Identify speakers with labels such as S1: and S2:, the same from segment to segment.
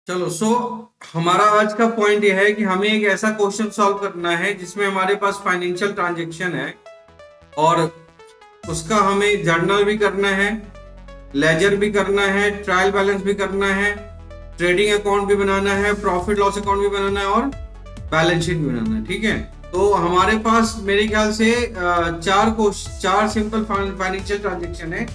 S1: चलो हमारा आज का पॉइंट यह है कि हमें एक ऐसा क्वेश्चन सॉल्व करना है जिसमें हमारे पास फाइनेंशियल ट्रांजैक्शन है और उसका हमें जर्नल भी करना है, लेजर भी करना है, ट्रायल बैलेंस भी करना है, ट्रेडिंग अकाउंट भी बनाना है, प्रॉफिट लॉस अकाउंट भी बनाना है और बैलेंस शीट भी बनाना है। ठीक है, तो हमारे पास मेरे ख्याल से चार सिंपल फाइनेंशियल ट्रांजेक्शन है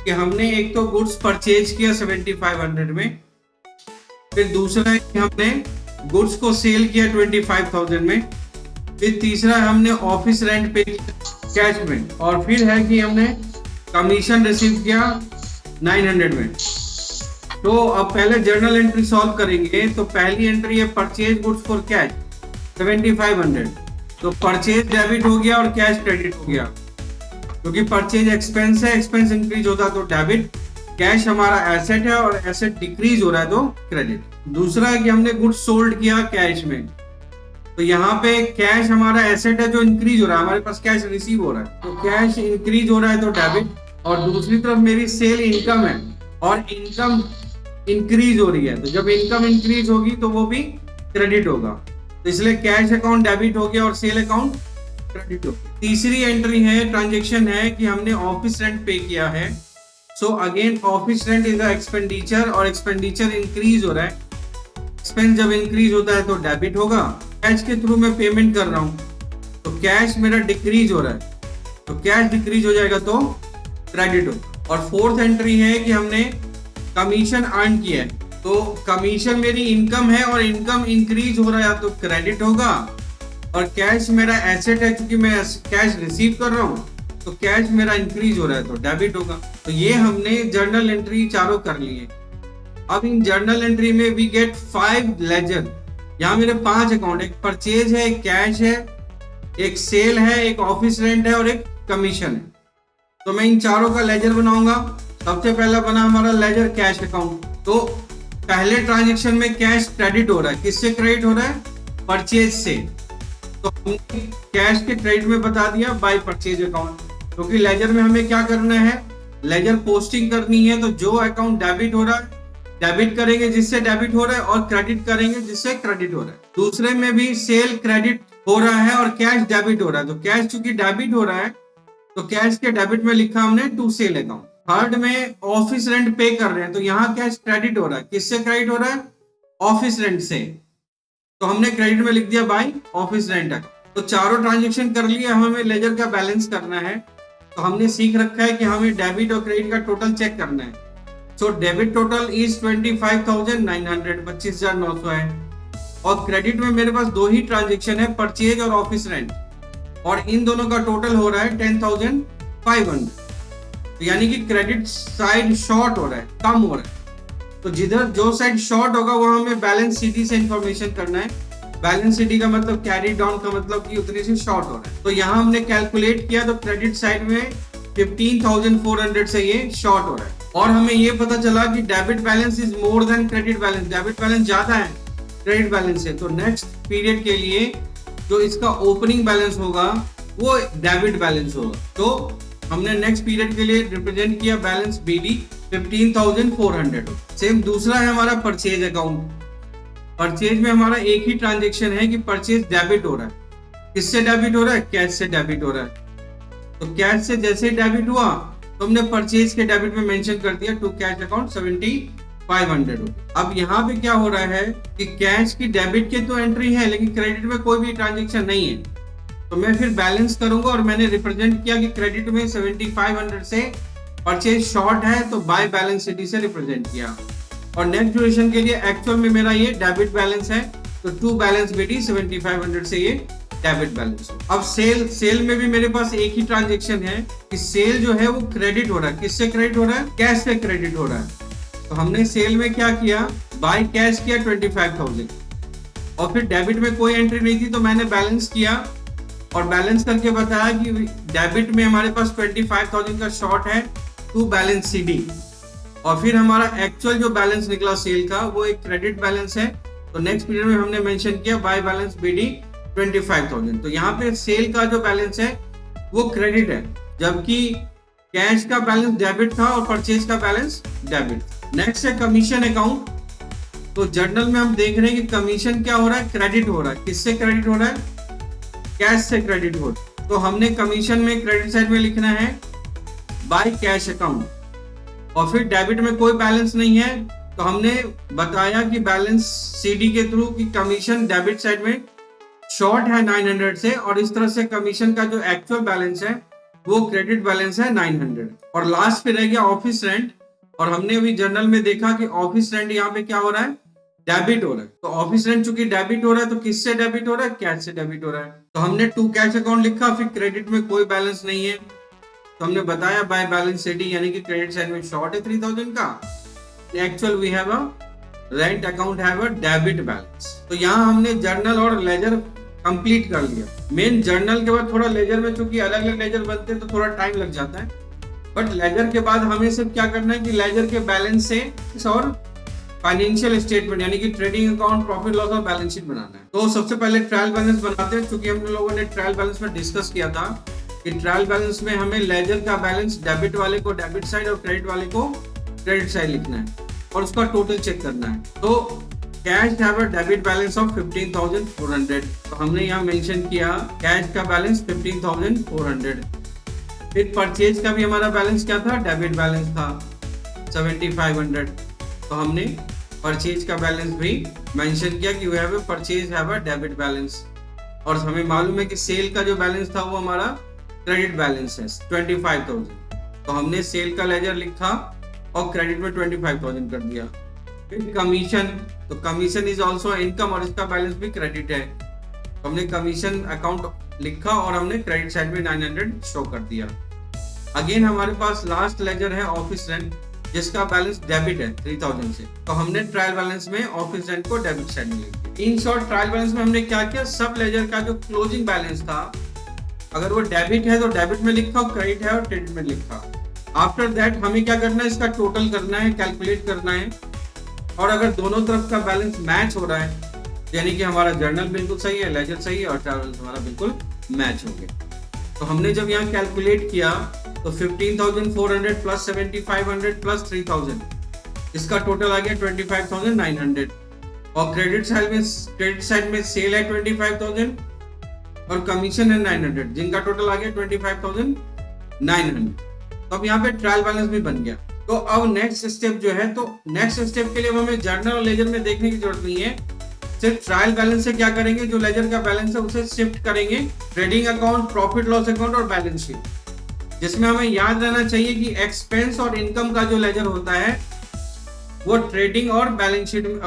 S1: कि हमने एक तो गुड्स परचेज किया 7500 में, फिर दूसरा है कि हमने गुड्स को सेल किया 25,000 में, फिर तीसरा हमने ऑफिस रेंट पे किया कैश में, और फिर है कि हमने कमीशन रिसीव किया 900 में। तो अब पहले जर्नल एंट्री सॉल्व करेंगे। तो पहली एंट्री है परचेज गुड्स फॉर कैश 7500, तो परचेज डेबिट हो गया और कैश क्रेडिट हो गया, क्योंकि परचेज एक्सपेंस है, एक्सपेंस इंक्रीज होता है तो डेबिट, कैश हमारा एसेट है और एसेट डिक्रीज हो रहा है तो क्रेडिट। दूसरा है कि हमने गुड्स सोल्ड किया कैश में, तो यहाँ पे कैश हमारा एसेट है जो इंक्रीज हो रहा है, हमारे पास कैश रिसीव हो रहा है तो कैश इंक्रीज हो रहा है तो डेबिट, और दूसरी तरफ मेरी सेल इनकम है और इनकम इंक्रीज हो रही है, तो जब इनकम इंक्रीज होगी तो वो भी क्रेडिट होगा, तो इसलिए कैश अकाउंट डेबिट हो गया और सेल अकाउंट क्रेडिट हो गया। तीसरी एंट्री है ट्रांजेक्शन है कि हमने ऑफिस रेंट पे किया है। So again office rent is the expenditure और एक्सपेंडिचर इंक्रीज हो रहा है, एक्सपेंस जब इंक्रीज होता है तो डेबिट होगा। कैश के थ्रू मैं पेमेंट कर रहा हूँ तो कैश मेरा डिक्रीज हो रहा है, तो कैश डिक्रीज हो जाएगा तो क्रेडिट होगा। और फोर्थ एंट्री है कि हमने कमीशन अर्न किया है, तो कमीशन मेरी इनकम है और इनकम इंक्रीज हो रहा है तो क्रेडिट होगा, और कैश मेरा एसेट है क्योंकि मैं कैश रिसीव कर रहा हूँ तो कैश मेरा इंक्रीज हो रहा है तो डेबिट होगा। तो ये हमने जर्नल एंट्री चारों कर लिए। अब इन जर्नल एंट्री में वी गेट 5 लेजर। यहाँ मेरे 5 अकाउंट, एक परचेज है, एक कैश है, एक सेल है, एक ऑफिस रेंट है और एक कमीशन है। तो मैं इन चारों का लेजर बनाऊंगा। सबसे पहला बना हमारा लेजर कैश अकाउंट। तो पहले ट्रांजेक्शन में कैश क्रेडिट हो रहा है, किससे क्रेडिट हो रहा है? परचेज से। तो हमने कैश के क्रेडिट में बता दिया बाय परचेज अकाउंट, क्योंकि लेजर में हमें क्या करना है, लेजर पोस्टिंग करनी है। तो जो अकाउंट डेबिट हो रहा है डेबिट करेंगे जिससे डेबिट हो रहा है, और क्रेडिट करेंगे जिससे क्रेडिट हो रहा है। दूसरे में भी सेल क्रेडिट हो रहा है और कैश डेबिट हो रहा है, तो कैश चूंकि डेबिट हो रहा है तो कैश के डेबिट में लिखा हमने टू सेल अकाउंट। थर्ड में ऑफिस रेंट पे कर रहे हैं, तो यहाँ कैश क्रेडिट हो रहा है, किससे क्रेडिट हो रहा है? ऑफिस रेंट से, तो हमने क्रेडिट में लिख दिया बाय ऑफिस रेंट अकाउंट। तो चारों ट्रांजेक्शन कर लिए, हमें लेजर का बैलेंस करना है। तो हमने सीख रखा है कि हमें डेबिट और क्रेडिट का टोटल चेक करना है। सो डेबिट टोटल इज 25,900, 25,900 है, और क्रेडिट में मेरे पास 2 ही ट्रांजेक्शन है, परचेज और ऑफिस रेंट, और इन दोनों का टोटल हो रहा है 10,500। तो यानी कि क्रेडिट साइड शॉर्ट हो रहा है, कम हो रहा है। तो जिधर जो साइड शॉर्ट होगा वो हमें बैलेंस शीट से इंफॉर्मेशन करना है। बैलेंस शीट का मतलब कैरी डाउन का मतलब कि उतने से शॉर्ट हो रहा है। तो यहाँ हमने कैलकुलेट किया तो क्रेडिट साइड में 15,400 से ये शॉर्ट हो रहा है, और हमें ये पता चला कि debit balance is more than credit balance, debit balance ज्यादा है क्रेडिट बैलेंस से। तो नेक्स्ट पीरियड के लिए जो इसका ओपनिंग बैलेंस होगा वो डेबिट बैलेंस होगा। तो हमने नेक्स्ट पीरियड के लिए रिप्रेजेंट किया बैलेंस BD 15,400। सेम दूसरा है हमारा परचेज अकाउंट। परचेज में हमारा एक ही ट्रांजेक्शन है कि परचेज डेबिट हो रहा है, किससे डेबिट हो रहा है? कैश से डेबिट हो रहा है। तो कैश से जैसे डेबिट हुआ तो हमने परचेज के डेबिट में मेंशन कर दिया टू कैश अकाउंट 7,500। अब यहाँ पे क्या हो रहा है कि कैश की डेबिट के तो एंट्री है लेकिन क्रेडिट में कोई भी ट्रांजेक्शन नहीं है, तो मैं फिर बैलेंस करूंगा और मैंने रिप्रेजेंट किया कि क्रेडिट में 7,500 से परचेज शॉर्ट है तो बाय बैलेंस शीट से रिप्रेजेंट किया। और नेक्स्ट ड्यूरेशन के लिए एक्चुअल में मेरा ये डेबिट बैलेंस है, तो टू बैलेंस BD 7,500 से ये डेबिट बैलेंस। अब सेल में भी मेरे पास एक ही ट्रांजेक्शन है कि सेल जो है वो क्रेडिट हो रहा है, किससे क्रेडिट हो रहा है? कैश से क्रेडिट हो रहा है। तो हमने सेल में क्या किया, बाय कैश किया 25,000, और फिर डेबिट में कोई एंट्री नहीं थी तो मैंने बैलेंस किया और बैलेंस करके बताया कि डेबिट में हमारे पास 25,000 का शॉर्ट है टू बैलेंस CD, और फिर हमारा एक्चुअल जो बैलेंस निकला सेल का वो एक क्रेडिट बैलेंस है। तो नेक्स्ट पीरियड में हमने मेंशन किया बाय बैलेंस BD 25,000। तो यहाँ पे सेल का जो बैलेंस है वो क्रेडिट है, जबकि कैश का बैलेंस डेबिट था और परचेज का बैलेंस डेबिट। नेक्स्ट है कमीशन अकाउंट। तो जर्नल में हम देख रहे हैं कि कमीशन क्या हो रहा है, क्रेडिट हो रहा है। किससे क्रेडिट हो रहा है, कैश से क्रेडिट हो रहा है। तो हमने कमीशन में क्रेडिट साइड में लिखना है बाय कैश अकाउंट, और फिर डेबिट में कोई बैलेंस नहीं है तो हमने बताया कि बैलेंस सीडी के थ्रू कि कमीशन डेबिट साइड में शॉर्ट है 900 से, और इस तरह से कमीशन का जो एक्चुअल बैलेंस है वो क्रेडिट बैलेंस है 900। और लास्ट पे रह गया ऑफिस रेंट, और हमने अभी जर्नल में देखा कि ऑफिस रेंट यहाँ पे क्या हो रहा है, डेबिट हो रहा है। तो ऑफिस रेंट चूंकि डेबिट हो रहा है तो किससे डेबिट हो रहा है, कैश से डेबिट हो रहा है। तो हमने टू कैश अकाउंट लिखा, फिर क्रेडिट में कोई बैलेंस नहीं है तो हमने बताया बाय बैलेंस सीडी, यानी कि क्रेडिट साइड में शॉर्ट है 3000 का, actual we have a rent account have a debit balance. तो यहाँ हमने जर्नल और लेजर कंप्लीट कर लिया। मेन जर्नल के बाद थोड़ा लेजर में, चूंकि अलग अलग लेजर बनते हैं तो थोड़ा टाइम लग जाता है, बट लेजर के बाद हमें सिर्फ क्या करना है कि लेजर के बैलेंस से और फाइनेंशियल स्टेटमेंट यानी कि ट्रेडिंग अकाउंट, प्रॉफिट लॉस और बैलेंस शीट बनाना है। तो सबसे पहले ट्रायल बैलेंस बनाते हैं। चूंकि हम लोगों ने ट्रायल बैलेंस में डिस्कस किया था कि ट्रायल बैलेंस में हमें लेजर का बैलेंस डेबिट वाले को डेबिट साइड और क्रेडिट वाले को क्रेडिट साइड लिखना है और उसका टोटल चेक करना है। तो cash have a debit balance of 15,400, तो हमने यहाँ मेंशन किया कैश का बैलेंस 15,400। फिर परचेज का भी हमारा बैलेंस क्या था, डेबिट बैलेंस था 7,500, तो हमने परचेज का बैलेंस भी मेंशन किया कि we have a purchase have a debit balance. और हमें मालूम है कि सेल का जो बैलेंस था वो हमारा क्रेडिट बैलेंस है 25,000, तो हमने सेल का लेजर लिखा और क्रेडिट में 25,000 कर दिया। फिर कमीशन, तो कमीशन इज ऑल्सो इनकम और इसका बैलेंस भी क्रेडिट है, तो हमने कमीशन अकाउंट लिखा और हमने क्रेडिट साइड में 900 शो कर दिया। अगेन हमारे पास लास्ट लेजर है ऑफिस रेंट, जिसका बैलेंस डेबिट है 3000 से, तो हमने ट्रायल बैलेंस में ऑफिस रेंट को डेबिट साइड में लिख दिया। इन शॉर्ट ट्रायल बैलेंस में हमने क्या किया, सब लेजर का जो क्लोजिंग बैलेंस था अगर वो डेबिट है तो डेबिट में लिखा, और क्रेडिट है और क्रेडिट में लिखा। आफ्टर दैट हमें क्या करना है, इसका टोटल करना है, कैलकुलेट करना है, और अगर दोनों तरफ का बैलेंस मैच हो रहा है यानी कि हमारा जर्नल बिल्कुल सही है, लेजर सही है और ट्रायल हमारा बिल्कुल मैच हो गया। तो हमने जब यहाँ कैलकुलेट किया तो 15,400 प्लस 7,500 प्लस 3,000, इसका टोटल आ गया 25,900। और क्रेडिट साइड में सेल है 25,000 और कमीशन है 900, जिनका टोटल आ गया 25,900। तो अब यहाँ पे ट्रायल बैलेंस भी बन गया। तो अब नेक्स्ट स्टेप जो है, तो नेक्स्ट स्टेप के लिए हमें जर्नल और लेजर में देखने की जरूरत नहीं है, सिर्फ ट्रायल बैलेंस से क्या करेंगे, जो लेजर का बैलेंस है उसे शिफ्ट करेंगे trading account, profit loss account और बैलेंस शीट, जिसमें हमें याद रहना चाहिए कि एक्सपेंस और इनकम का जो लेजर होता है वो ट्रेडिंग और बैलेंस शीट में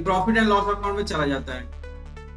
S1: प्रॉफिट एंड लॉस अकाउंट में चला जाता है,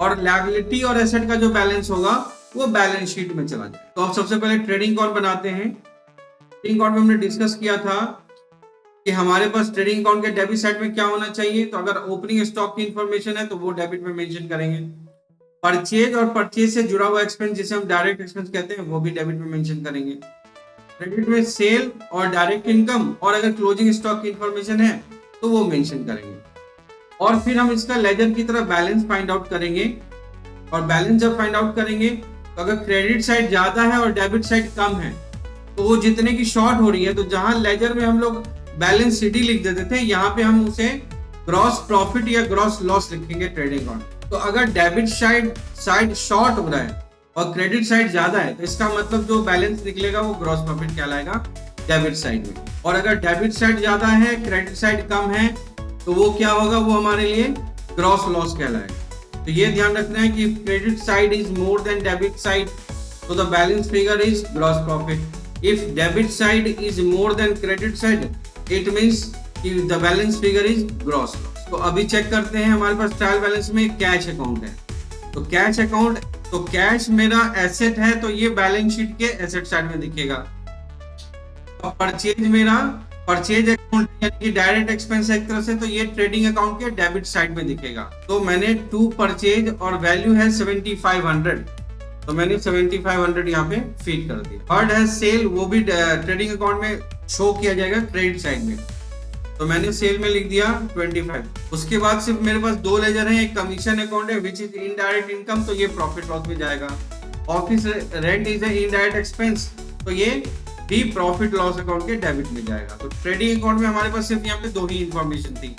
S1: और लायबिलिटी और एसेट का जो बैलेंस होगा वो बैलेंस शीट में चला जाए। तो अब सबसे पहले ट्रेडिंग अकाउंट बनाते हैं। ट्रेडिंग अकाउंट में हमने डिस्कस किया था कि हमारे पास ट्रेडिंग अकाउंट के डेबिट साइड में क्या होना चाहिए, तो अगर ओपनिंग स्टॉक की इंफॉर्मेशन है तो वो डेबिट में मेंशन करेंगे। परचेज और परचेज से जुड़ा हुआ एक्सपेंस जिसे हम डायरेक्ट एक्सपेंस कहते हैं वो भी डेबिट में मेंशन करेंगे। क्रेडिट में सेल और डायरेक्ट इनकम और अगर क्लोजिंग स्टॉक की इंफॉर्मेशन है तो वो मेंशन करेंगे। और फिर हम इसका लेजर की तरह बैलेंस फाइंड आउट करेंगे, और बैलेंस जब फाइंड आउट करेंगे तो अगर क्रेडिट साइड ज्यादा है और डेबिट साइड कम है तो वो जितने की शॉर्ट हो रही है, तो जहां लेजर में हम लोग बैलेंस सीडी लिख देते थे, यहाँ पे हम उसे ग्रॉस प्रॉफिट या ग्रॉस लॉस लिखेंगे ट्रेडिंग अकाउंट। तो अगर डेबिट साइड शॉर्ट हो रहा है और क्रेडिट साइड ज्यादा है तो इसका मतलब जो बैलेंस निकलेगा वो ग्रॉस प्रॉफिट कहलाएगा डेबिट साइड में, और अगर डेबिट साइड ज्यादा है क्रेडिट साइड कम है तो वो क्या होगा, वो हमारे लिए ग्रॉस लॉस कहलाएगा। तो ये ध्यान रखना है कि credit side is more than debit side, so the balance figure is gross profit. If debit side is more than credit side, it means the balance figure is gross loss. तो अभी check करते हैं, हमारे पास trial balance में cash account है, तो cash account, तो cash मेरा एसेट है तो ये बैलेंस शीट के एसेट साइड में दिखेगा। और परचेज मेरा परचेज अकाउंट यानी कि डायरेक्ट एक्सपेंस एक तरह से, तो ये ट्रेडिंग अकाउंट के डेबिट साइड में दिखेगा। तो मैंने टू परचेज और वैल्यू है 7,500, तो मैंने 7,500 यहाँ पे फीड कर दिया। थर्ड है सेल, वो भी ट्रेडिंग अकाउंट में शो किया जाएगा क्रेडिट साइड में, तो मैंने सेल में लिख दिया 25। उसके बाद सिर्फ मेरे पास दो लेजर हैं, एक कमीशन अकाउंट है विच इज इनडायरेक्ट इनकम, तो ये प्रॉफिट लॉस में जाएगा। Office rent is indirect expense, तो ये भी प्रॉफिट लॉस अकाउंट के डेबिट में जाएगा। तो ट्रेडिंग अकाउंट में हमारे पास सिर्फ यहाँ पे 2 ही इंफॉर्मेशन थी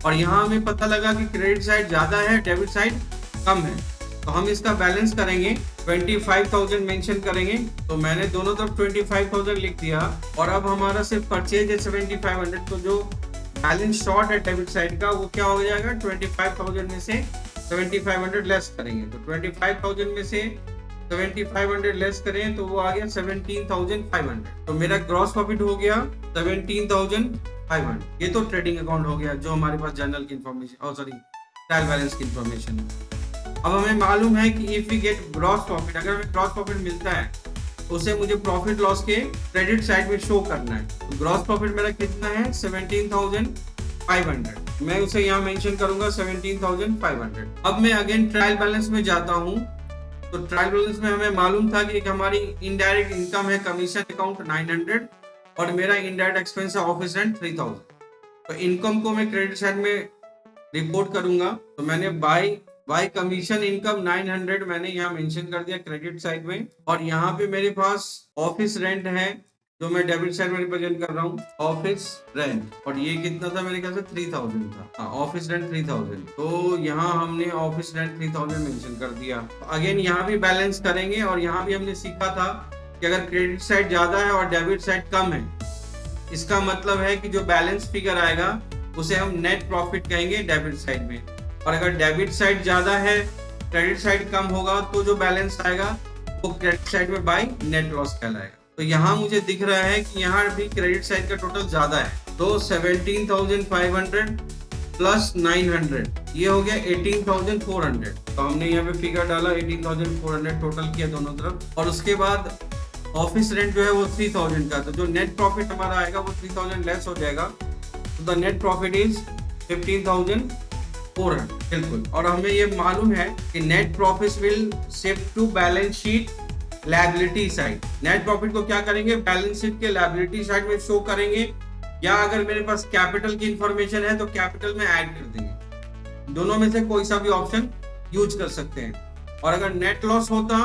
S1: और यहाँ हमें पता लगा कि क्रेडिट साइड ज्यादा है, डेबिट साइड कम है। तो हम इसका बैलेंस करेंगे, 25,000 मेंशन करेंगे। तो मैंने दोनों तरफ 25,000 लिख दिया और अब हमारा सिर्फ परचेज है 7,500। तो जो बैलेंस शॉर्ट है डेबिट साइड का वो क्या हो जाएगा, 25,000 में से 7,500 लेस करेंगे। तो 25,000 में से 7,500 लेस करें तो वो आ गया 17,500। तो मेरा ग्रॉस प्रॉफिट हो गया 17,500। ये तो ट्रेडिंग अकाउंट हो गया जो हमारे पास जर्नल की इंफॉर्मेशन, सॉरी ट्रायल बैलेंस की इंफॉर्मेशन है। अब हमें मालूम है कि if we get gross profit, अगर हमें ग्रॉस प्रॉफिट मिलता है तो उसे मुझे प्रॉफिट लॉस के क्रेडिट साइड में शो करना है। तो ग्रॉस प्रॉफिट मेरा कितना है, 17,500। मैं उसे यहाँ मेंशन करूंगा 17,500। अब मैं अगेन ट्रायल बैलेंस में जाता हूँ। तो ट्रायल बैलेंस में हमें मालूम था कि एक हमारी इनडायरेक्ट इनकम है कमीशन अकाउंट 900 और मेरा इनडायरेक्ट एक्सपेंस है ऑफिस रेंट 3,000। तो इनकम को मैं क्रेडिट साइड में रिपोर्ट करूंगा। तो मैंने बाय कमीशन इनकम 900 मैंने यहाँ मेंशन कर दिया क्रेडिट साइड में। और यहाँ पे मेरे पास ऑफिस रेंट है जो मैं डेबिट साइड में रिप्रेजेंट कर रहा हूँ, ऑफिस रेंट। और ये कितना था, मेरे ख्याल से 3,000 था। Office rent 3,000। तो यहाँ हमने ऑफिस रेंट 3,000 मेंशन कर दिया। अगेन यहाँ भी बैलेंस करेंगे और यहाँ भी हमने सीखा था कि अगर क्रेडिट साइड ज्यादा है और डेबिट साइड कम है, इसका मतलब है कि जो बैलेंस फिगर आएगा उसे हम नेट प्रॉफिट कहेंगे डेबिट साइड में। और अगर डेबिट साइड ज्यादा है, क्रेडिट साइड कम होगा, तो जो बैलेंस आएगा वो क्रेडिट साइड में बाय नेट लॉस कहलाएगा। तो यहाँ मुझे दिख रहा है कि यहाँ भी क्रेडिट साइड का टोटल ज्यादा है। तो 17,500 प्लस 900 ये हो गया 18,400। तो हमने यहाँ पे फिगर डाला 18,400 टोटल किया दोनों तरफ। और उसके बाद ऑफिस रेंट जो है वो 3,000 का। तो जो नेट प्रॉफिट हमारा आएगा वो 3,000 लेस हो जाएगा। तो द नेट प्रॉफिट इज 15,400। बिल्कुल। और हमें ये मालूम है कि net profit will shift to balance sheet liability side. Net profit को क्या करेंगे, बैलेंस शीट के लायबिलिटी साइड में शो करेंगे, या अगर मेरे पास कैपिटल की इंफॉर्मेशन है तो कैपिटल में ऐड कर देंगे। दोनों में से कोई सा भी ऑप्शन यूज कर सकते हैं। और अगर नेट लॉस होता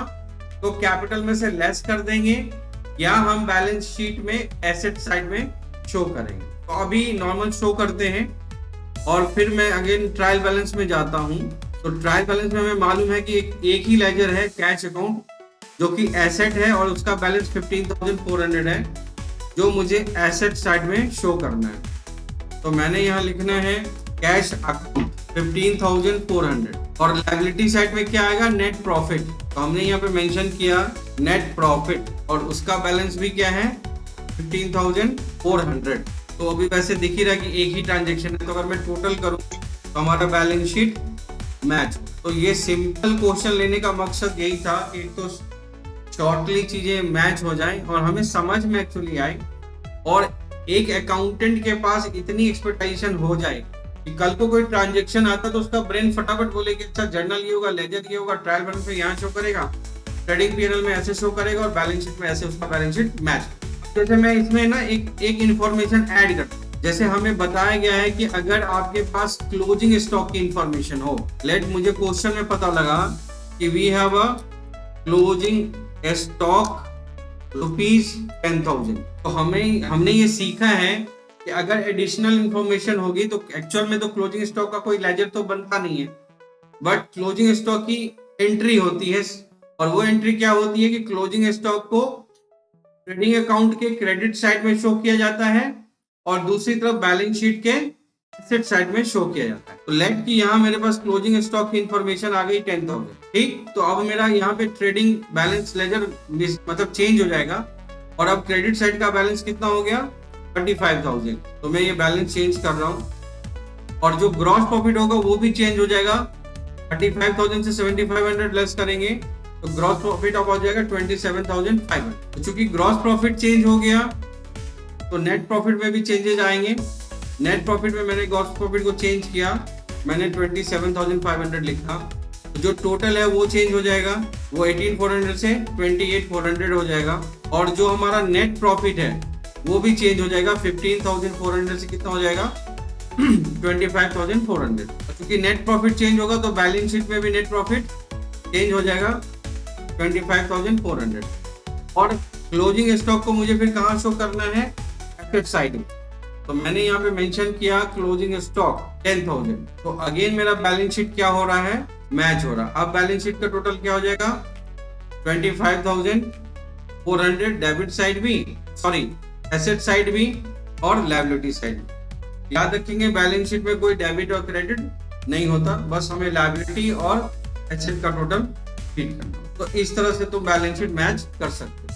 S1: तो कैपिटल में से लेस कर देंगे या हम बैलेंस शीट में एसेट साइड में शो करेंगे। तो अभी नॉर्मल शो करते हैं और फिर मैं अगेन ट्रायल बैलेंस में जाता हूं। तो ट्रायल बैलेंस में हमें मालूम है कि एक ही लेजर है कैश अकाउंट जो कि एसेट है और उसका बैलेंस 15,400 है जो मुझे एसेट साइड में शो करना है। तो मैंने यहाँ लिखना है कैश अकाउंट 15,400 और लायबिलिटी साइड में क्या आएगा, नेट प्रॉफिट। तो हमने यहाँ पे मेंशन किया नेट प्रॉफिट और उसका बैलेंस भी क्या है 15,400। तो अभी वैसे दिख ही रहा कि एक ही ट्रांजेक्शन है। तो अगर मैं टोटल करूँ तो हमारा बैलेंस शीट मैच। तो ये सिंपल क्वेश्चन लेने का मकसद यही था कि तो शॉर्टली चीजें मैच हो जाएं और हमें समझ में एक्चुअली आए और एक अकाउंटेंट के पास इतनी एक्सपेक्टेशन हो जाए कि कल को कोई ट्रांजेक्शन आता तो उसका ब्रेन फटाफट बोले कि अच्छा जर्नल ये होगा, लेजर ये होगा, ट्रायल बैलेंस में यहाँ शो करेगा, ट्रेडिंग पीएनएल में ऐसे शो करेगा और बैलेंस शीट में ऐसे उसका बैलेंस शीट मैच। जैसे मैं इसमें ना एक इंफॉर्मेशन ऐड करता हूं। जैसे हमें बताया गया है कि अगर आपके पास क्लोजिंग स्टॉक की इंफॉर्मेशन हो, लेट मुझे क्वेश्चन में पता लगा कि we have a closing stock ₹10,000। तो हमने ये सीखा है कि अगर एडिशनल इंफॉर्मेशन होगी तो एक्चुअल में तो क्लोजिंग स्टॉक का कोई लेजर तो बनता नहीं है, बट क्लोजिंग स्टॉक की एंट्री होती है। और वो एंट्री क्या होती है कि क्लोजिंग स्टॉक को ट्रेडिंग अकाउंट के क्रेडिट साइड में शो किया जाता है और दूसरी तरफ बैलेंस शीट के एसेट साइड में शो किया जाता है। तो लेट की यहाँ मेरे पास क्लोजिंग स्टॉक की इंफॉर्मेशन आ गई 10,000। ठीक, तो अब मेरा यहाँ पे ट्रेडिंग बैलेंस लेजर मतलब चेंज हो जाएगा और अब क्रेडिट साइड का बैलेंस कितना हो गया 35,000। तो मैं ये बैलेंस चेंज कर रहा हूँ और जो ग्रॉस प्रॉफिट होगा वो भी चेंज हो जाएगा। 35,000 से 7,500 लेस करेंगे तो ग्रॉस प्रॉफिट अब हो जाएगा 27,500। तो चूंकि ग्रॉस प्रॉफिट चेंज हो गया तो नेट प्रॉफिट में भी चेंजेस आएंगे। नेट प्रॉफिट में मैंने ग्रॉस प्रॉफिट को चेंज किया, मैंने 27,500 लिखा। तो जो टोटल है वो चेंज हो जाएगा, वो 18,400 से 28,400 हो जाएगा। और जो हमारा नेट प्रॉफिट है वो भी चेंज हो जाएगा, 15,400 से कितना हो जाएगा 25,400। क्योंकि नेट प्रॉफिट चेंज होगा तो बैलेंस शीट में भी नेट प्रॉफिट चेंज हो जाएगा 25,400। और क्लोजिंग स्टॉक को मुझे फिर कहाँ शो करना है, एसेट साइड में। तो मैंने यहाँ पे मेंशन किया क्लोजिंग स्टॉक 10,000। तो अगेन मेरा बैलेंस शीट क्या हो रहा है, मैच हो रहा है। अब बैलेंस शीट का टोटल क्या हो जाएगा, 25,400 डेबिट साइड भी, सॉरी एसेट साइड भी और लायबिलिटी साइड भी। याद रखेंगे बैलेंस शीट में कोई डेबिट और क्रेडिट नहीं होता, बस हमें लायबिलिटी और एसेट का टोटल फिट करना। तो इस तरह से तुम बैलेंस शीट मैच कर सकते हो।